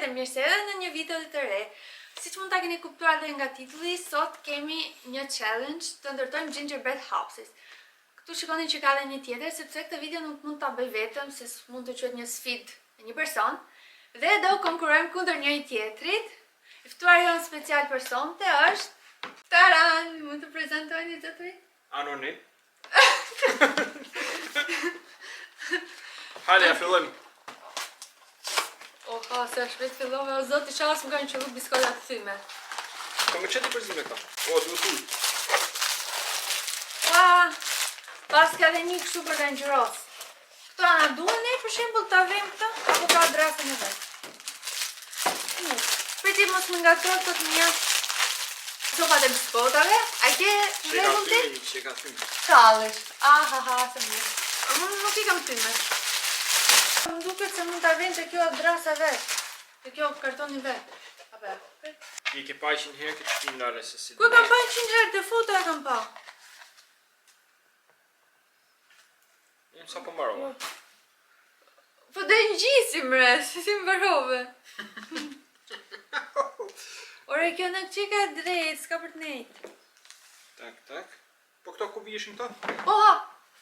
përshëndetje, mirë se edhe në një video të re. Siç mund ta keni kuptuar edhe nga titulli, sot kemi një challenge të ndërtojmë gingerbread houses. Këtu shikoni që ka edhe një tjetër, sepse këtë video nuk mund ta bëj vetëm, se mund të quhet një sfidë me një person, dhe do konkurrojmë kundër njëri tjetrit. I ftuar jonë special për sonte është Taran, mund të prezantojeni zotëri? Anonim. Hale, ja fillojmë. Oha, se shpejt fillove, o zoti qalas më kanë qëllu biskotat të thyme. Ka më qëti përzime ka. O, duhet ujë. Pas ka dhe një kështu për të ngjyros. Këto ana duhen ne për shembull ta vëmë këto, apo ka drasën e vet. Priti mos më ngatroj të mia. Sopat e biskotave, a ke rregull ti? Që ka thyme. Tallesh. Aha, se mirë. Nuk I kam thyme. Më duket se mund ta vënë te kjo drasa vet. Te kjo kartoni vet. Apo. I ke pa 100 herë këtë shpinë lale se si. Ku kam pa 100 herë te foto e kam pa. Unë sa po mbarova. Po dhe ngjisim re, si më mbarove. Ore, kjo në qika drejt, s'ka për të nejtë. Tak. Po këto ku vijeshin këto? Oha!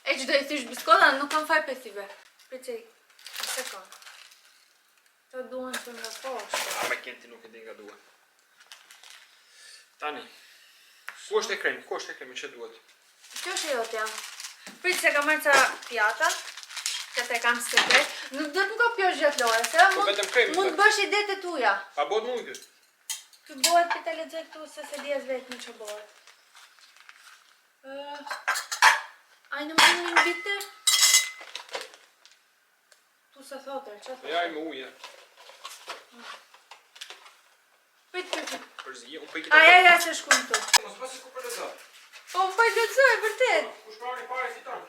E që do I thysh biskota, nuk kam faj pesive. Pricej, në sekund. Të duhen të nga poshtë. A me kenti nuk e di nga duhet. Tani. Ku është e kremi, që duhet? Kjo është e jotja. Prit se kam marrë ca pjata. Këtë e kam sekret. Nuk do të më kopjosh gjatë lore, se Po vetëm kremi. mund të bësh ide të tuja. Pa bot mu I këtë? Kë bëhet për të lexoj këtu se se dias vetë në që bëhet. Ai në më një bitë? Tu sa thotër, që thotër? Ja, I më uje. Prit. Përzije, unë për I kita Ja, që shkun këtu. Mos pasi ku për lezat. Po, më për lexoj, vërtet. Kush parë një pare fiton?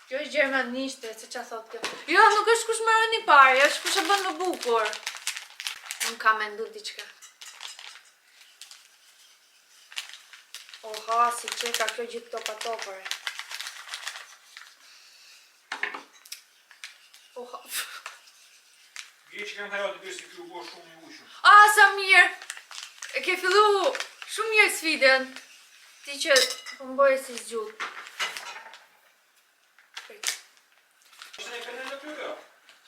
Kjo është gjermanishte, se që thot kjo. Jo, nuk është kush marrë një parë, është kush e bën më bukur. Unë kam mendu diçka. Oha, si që ka kjo gjithë topa-topëre. Oha. Gjë që kam hajo të bërë si kjo bo shumë I ushëm. Sa mirë! E ke fillu shumë mirë sfidën. Ti që po më bëje si zgjut. Ishte një penel në pyra?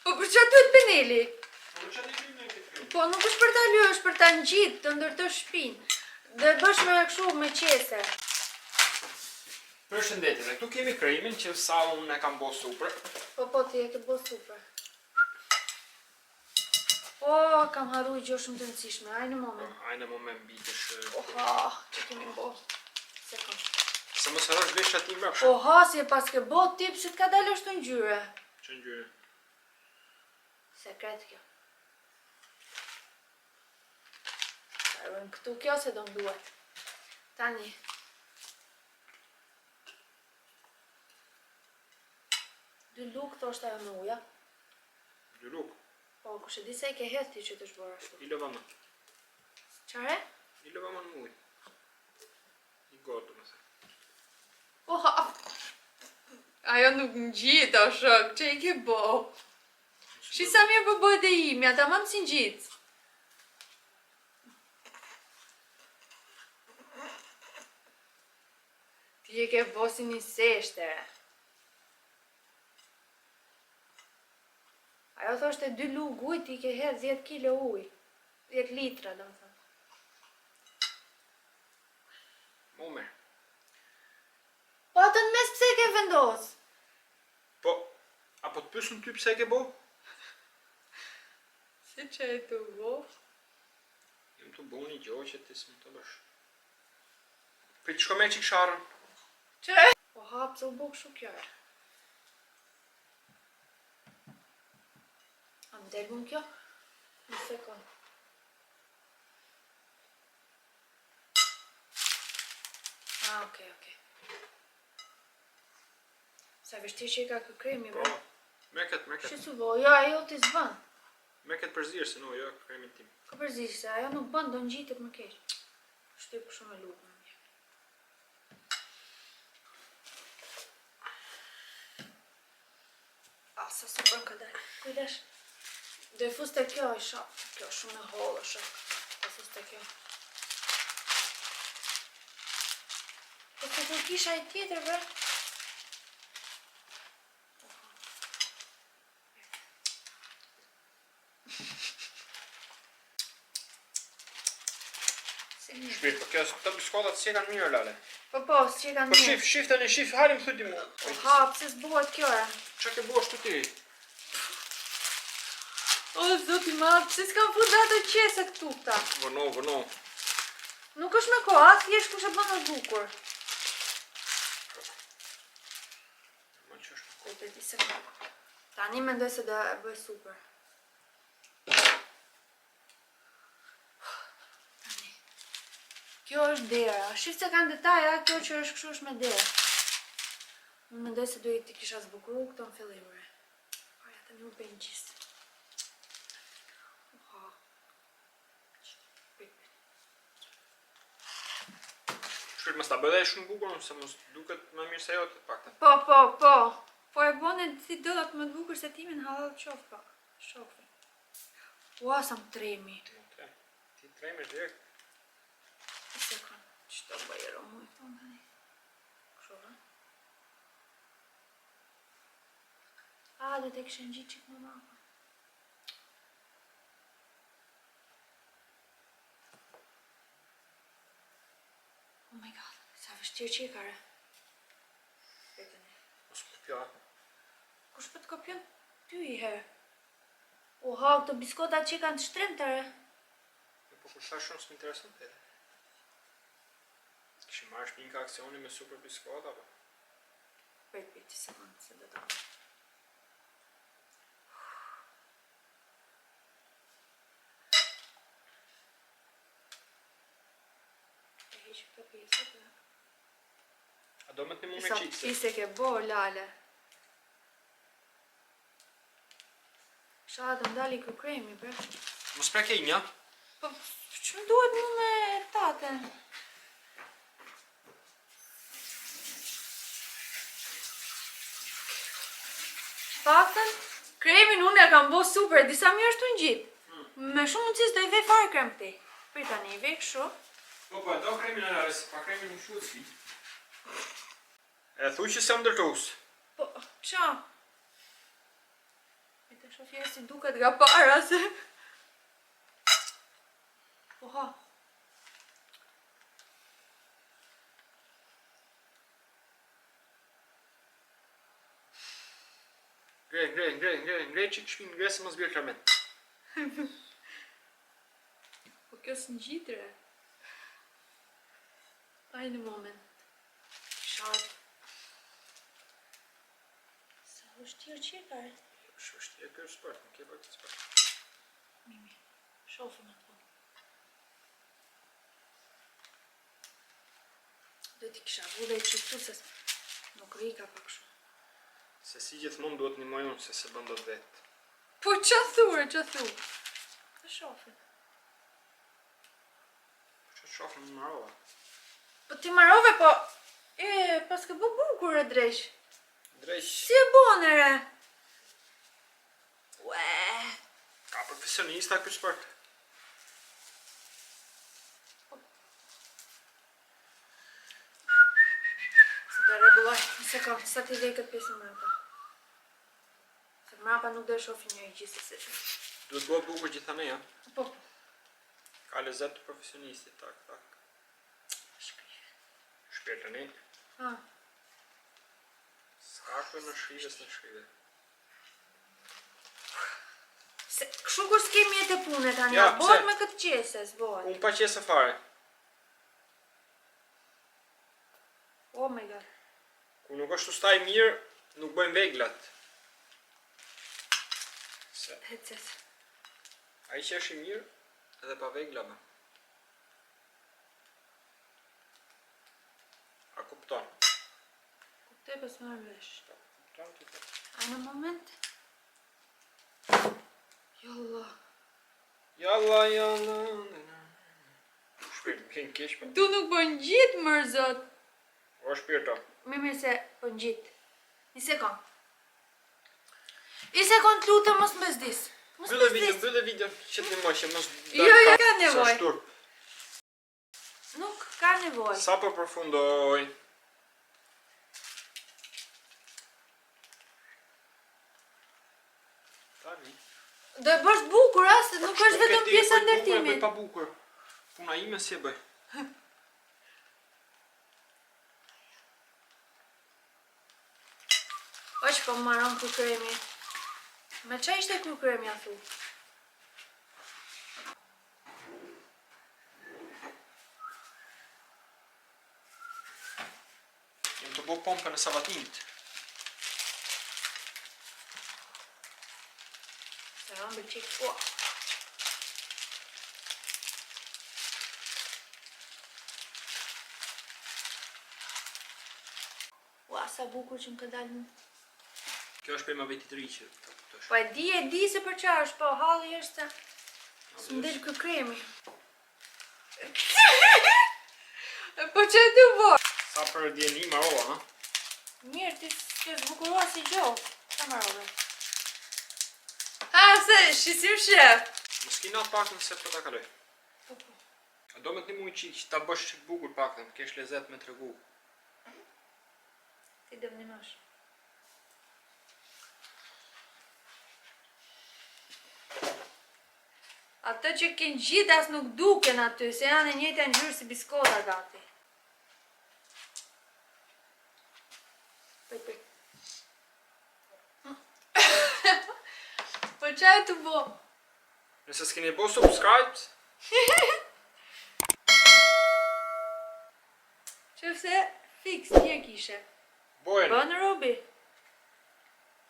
Po për që duhet peneli? Po për që një pyra në këtë? Po nuk është për ta lyer, është për ta ngjitë, të ndërtosh shtëpinë. Dhe bësh me kështu me qese. Përshëndetje, dhe këtu kemi kremin që sa unë e kam bo supër. Po ti e ke bo super. Kam harru I gjë shumë të rëndësishme, ajë në moment. Ajë në moment bitësh. Oha, që kemi bo. Sekund. Se mos harash vesh ati mbrapsha. Oha, si e pas ke bo tip, si t'ka dalë është të ngjyre. Që ngjyre? Sekret kjo. Arën këtu kjo se do më duhet. Tani. Dy luk thoshtë ajo me uja. Dy luk? Po, kush e di se I ke hedh ti që të shbora ashtu. I lëva më. Qare? I lëva më në ujë. I godë, më thë. Oha! Ajo nuk ngjit o shok, që I ke bo. Shi sa mirë po bëhet e imja, ta mam si ngjit. Ti e ke bo si një seshtere. Ajo thoshte 2 lug ujë, ti ke hedh 10 kilo ujë. 10 litra, do më thënë. Mume. Po atë në mes pse ke vendos? Po, apo të pysun ty pse ke bo? Si që e të bo? Jem të bo një gjohë që ti s'më të bësh. Për të shko me qik sharën. Që? Po hapë se u bo këshu kjarë. A më delë mund kjo? Një sekund. Okej. Sa vështirë që I ka kë kremi, Po, meket. Që su bo, jo, ajo t'i zbën. Meket përzirë, se no, jo, kremin tim. Ka përzirë, se ajo nuk bën, do ngjitet më keq. Shtyp shumë e lukë. Sa super në këtë dalë. Kujdesh. Do e fus te kjo e shaf. Kjo shumë e hollë shaf. Do e fus te kjo. Po të kur kisha i tjetër, bre. Shpirt, po kjo këto biskotat si e kanë mirë lale. Po, si e kanë Po mirë. shif tani, shif, hajde më thuti mua. Ha, pse s'buhet kjo e? Çka ke bua ashtu ti? O, zoti madh, pse s'kam fut ato qese këtu këta? Vëno. Nuk është me kohë, thjesht kush e bën më bukur. Ma që është. Po të di se ka. Tani mendoj se do e bëj super. Tani. Kjo është dera. Shif se kanë detaja, kjo që është kështu është me derë. Unë mendoj se do i të kisha zbukuru këto në fillim. Aja tani u bëjnë gjisë. Shpirt mos ta bëj dhe shumë bukur, se mos duket më mirë se jote paktën. Po. Po e bone si dëllat më të bukur se timin halal qof pak. Shofi. Ua, sa më tremi. Ti tremesh direkt. Një sekund. Që të bëjero mu i thonë tani. Kështu, ha? Do të këshën gjitë qik më maka. Oh my god, sa vështirë që i kare. Mos kopja. Kush për të kopjon? Ty i herë. Oha, këto biskotat që i kanë të shtremtare. Po kur sa shumë s'më intereson të edhe. Kishë marrë shpinka aksioni me super biskota, po. Pejt 5 sekundë se do të bëjë. E heqë këto pjesët dhe... A do me të një mu me Sa qikse? pise ke bo, lale. Sha të ndali kë kremi, bre. Mos preke i nja? Po, që më duhet mu me taten? Faktën, kremin unë e kam bo super, disa mirë është të në gjitë. Me shumë mundësis do i vej fare krem këti. Për tani i vej kështu. Po, do kremin e nare, se pa kremin më shuhet si. E thu që se më ndërtos. Po, qa? E të shofje si duket nga para se... Oha. Ngrej që këshpin ngrej se më zbjerë kremen. Po kjo së në gjitre. Ajë në moment. Sharp. Sa vështirë që e kare. Shë kjo është sport, në ke bërë këtë sport. Mimi, shofë me të po. Do t'i kisha vu dhe i qëtu se nuk rika pak shumë. Se si gjithmonë duhet një moj unë, se se bëndo të vetë. Po që thurë, që thurë? Të shofë. Që të shofë në marova? Po ti marove, po... pas ke bu bukur e dresh. Dresh. Si e bone, re? Ue... Ka profesionista këtë sport. Se të reguloj, nëse ka, sa t'i vej këtë pjesë mrapa. Se mrapa nuk dhe shofi një i gjithë se... Duhet bëhet bukur gjithane, ja? Po, Ka lezet të profesionistit, tak. Shpirtën e. ha. S'ka kërë në shrive, s'në shrive. Se, këshu kur s'kemi jetë e punë tani, Ja, bëhet pse? me këtë qese, s'bohet. Unë pa qese fare. Oh my god. Kur nuk është ustaj mirë, nuk bëjmë veglat. Se Hecet. a i që është i mirë, edhe pa vegla më. A kupton? Kuptoj pas marrë vesh. Kupton ti po. A në moment? Jalla. Jalla. Shpirt, kënë kesh po. Tu nuk bën gjitë, mërë zot. O shpirto. Mirë se bën gjitë. Një sekund. Një sekund lutë mos më zdis. Mbyllë video që të më që mos Jo, ka nevoj. shturp. Nuk ka nevoj. Sa po përfundoj. Tani. Do e bësh bukur, se nuk është vetëm pjesa e ndërtimit. Bëj pa bukur. Puna ime si e bëj. Është po maron ku kremi. Me qa ishte ku kremi a thu? Jem të bo pompën e savatinit. Se rëmbë qik po. Ua, sa bukur që më ka dalë mu. Kjo është për ma vetit ri që të kuptosh. Po e di se për qa është, po halli është se së më delë kë kremi. Po që të bo? Sa për djeni marova, ha? Mirë, ti s'ke zbukurua si gjohë. Sa marove? Ha, se, shisim shef. Mos kina pak nëse po ta kaloj. Po, po. A do me të një mujë që ta bësh qik bukur pak të kesh lezet me të regu. Ti dëm një mësh. Ato që kënë gjithë as nuk duken aty, se janë e njëjtë ngjyrë si biskota gati. Pëj. Po qaj të bo? Nëse s'keni bo subscribe, Qëfse fix një kishe. bojeni. Bënë Robi.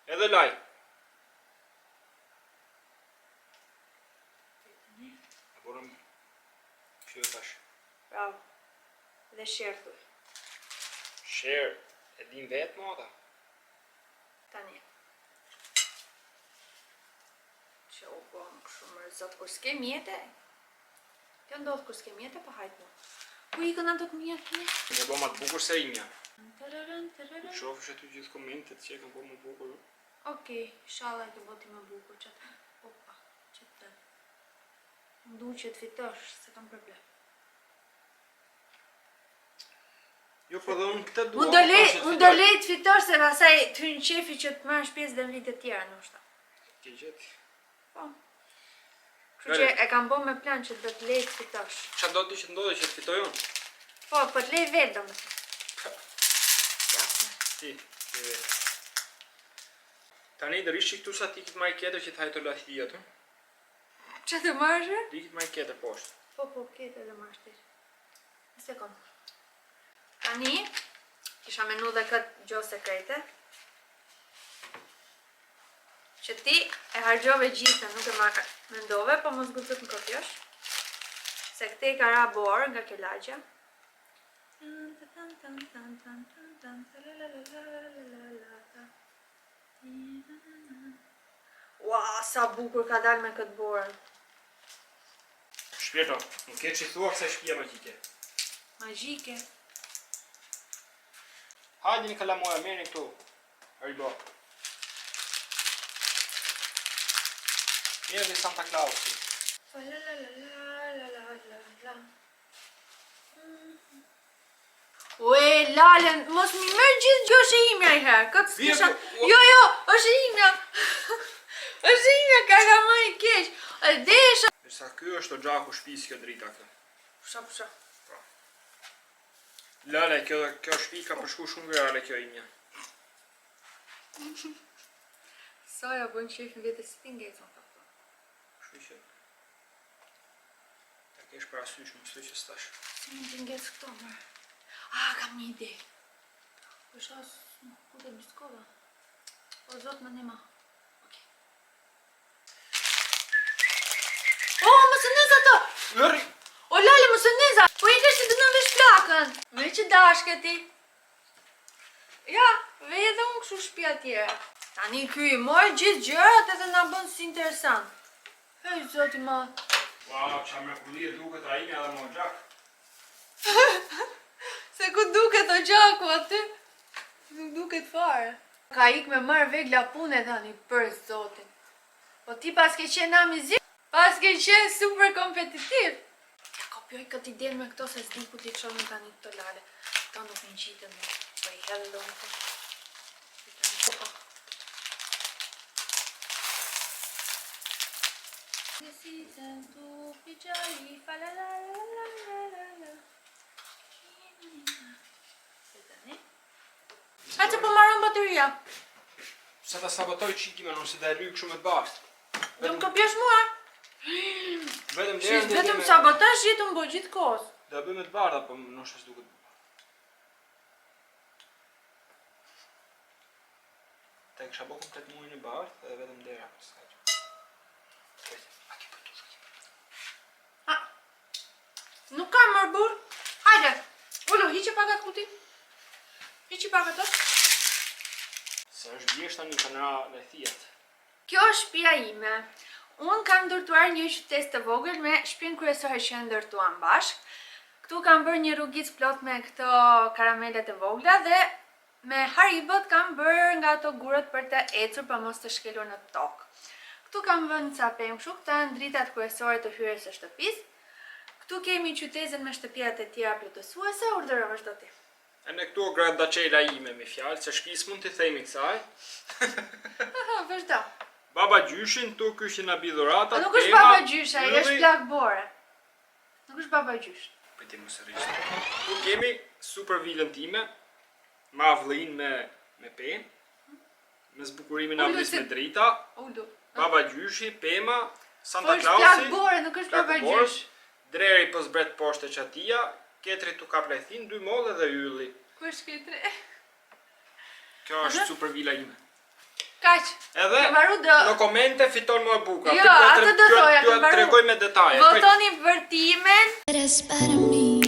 Edhe like. A borëm kjo tash. Bravo. Dhe share thuj. Share. E din vetë mo ata. Tani. Që u bom shumë rëzot kur s'ke mjete. Kjo ndodhë kur s'ke mjete, po hajtë mu. Ku i kënë ato të mjetë një? E bo ma të bukur se imja. Tërërën. Shofësh aty gjithë komentet që e kam bo më bukur. Okej, shala e ke boti më bukur qëtë. Opa, qëtë. Më du që të fitosh, se kam problem. Jo, po dhe unë këtë dua. Unë do lej të fitosh, se pasaj të hynë qefi që të marrësh pjesë dhe në vitet tjera, në shta. Ke gjithë. Po. Kështu që e kam bo me plan që do të lej të fitosh. Qa do t'i që të ndodhe që të fitoj unë? Po të lej vetë do më të. Jasne. Ti, ke vetë. Tani dërish që këtu sa ti kitë maj kjetër që t'hajtë të lathi djetë. Që të marrë? Ti kitë maj kjetër poshtë. Po, kete dhe marrë shtirë. Në sekundë. Tani, kisha menu dhe këtë gjohë sekrete. Që ti e hargjove gjithë, nuk e mendove, po mos gëzët në kopjosh. Se këte i ka ra borë nga kjo lagja. Ua, sa bukur ka dalë me këtë borën. Shpjeto, nuk ke që thua kësa shpia magjike. Magjike. Hajdi një kalamoja, merë këtu. Hëribo. Mirë dhe Santa Clausi. Ue, lalen, mos mi mërë gjithë gjoshe imja i herë. Këtë s'kisha... Jo, është imja. është imja, ka më i keq. Desha... Sa kjo është o gjaku shpis kjo drita kjo. Pusha. Lale, kjo shpi ka përshku shumë grale kjo imja. Saja bën qefin vete si t'inget, më të përë. Shtu që... Ta kesh për asysh më së që stash. Si më t'inget këto, mërë. Kam një ide. Përshas, ku të biskoda. O, zotë më nema. O, më së nëza to! Lëri! O, lale, më së nëza! Po i kështë të nëvesh plakën. Me që dashke ti. Ja, vej edhe unë këshu shpia tjera. Tani ky i mojë gjithë gjërat edhe nga bënë si interesant. Hej, zoti ma. Wow, qa me kullir duket a imja dhe më gjak. Se ku duket o gjaku aty? Nuk duket fare. Ka ik me marrë vegla pune tani për zotin. Po Po ti pas ke qenë amizim, pas ke qenë super kompetitiv. Ja kopjoj këtë ide me këto se s'di ku ti çonë tani këto lale. Këto nuk më qitën me. Po i hedhë do në A që po marron bateria? Sa ta sabotoj qikime nëse da e lyk shumë të bashkë. Do më kopjosh mua? Vetëm Shish, vetëm sabotash jetën bo gjithë kohës. Da bëjmë të bardha, po nëse s'duket. Ta kisha bo komplet muajin e bardhë dhe vetëm dera. Nuk kam mërë burë. Hajde, ullu, hiqe pak atë kuti. Hiqe pak ato. Se është vjesht tani kamera dhe thijet. Kjo është shtëpia ime. Unë kam ndërtuar një qytet të vogël me shtëpinë kryesore që ndërtuam bashk. Këtu kam bërë një rrugicë plot me këto karamelet e vogla dhe me haribot kam bërë nga ato gurët për të ecur për mos të shkelur në tokë. Këtu kam vënë ca pemë kështu, këta janë dritat kryesore të hyrjes së shtëpisë. Këtu kemi qytetin me shtëpiat e tjera plotësuese, urdhëro vazhdo ti. E në këtu gradacela ime me fjalë, se shpis mund të themi kësaj. Aha, vazhdo. Baba gjyshin, tu kyshin a bidhurata, Nuk është baba gjysh, ai është plak bore. Nuk është baba gjysh. Pëjti më sërish. Tu kemi super vilën time, ma vllin me pemë, me zbukurimin avlis me drita, Ullu. baba gjyshi, pema, Po Santa është plak Clausi, bore, nuk është baba gjysh. dreri për zbret poshte qatia, ketri tu ka plejthin, 2 molle dhe ylli. Ku është këtë? Kjo është super vila ime. Kaq. Edhe Ke varu do. në komente fiton më e bukur. Jo, atë do thoja, Ju ke varu. tregoj me detaje. Votoni për timen. Eres para mí.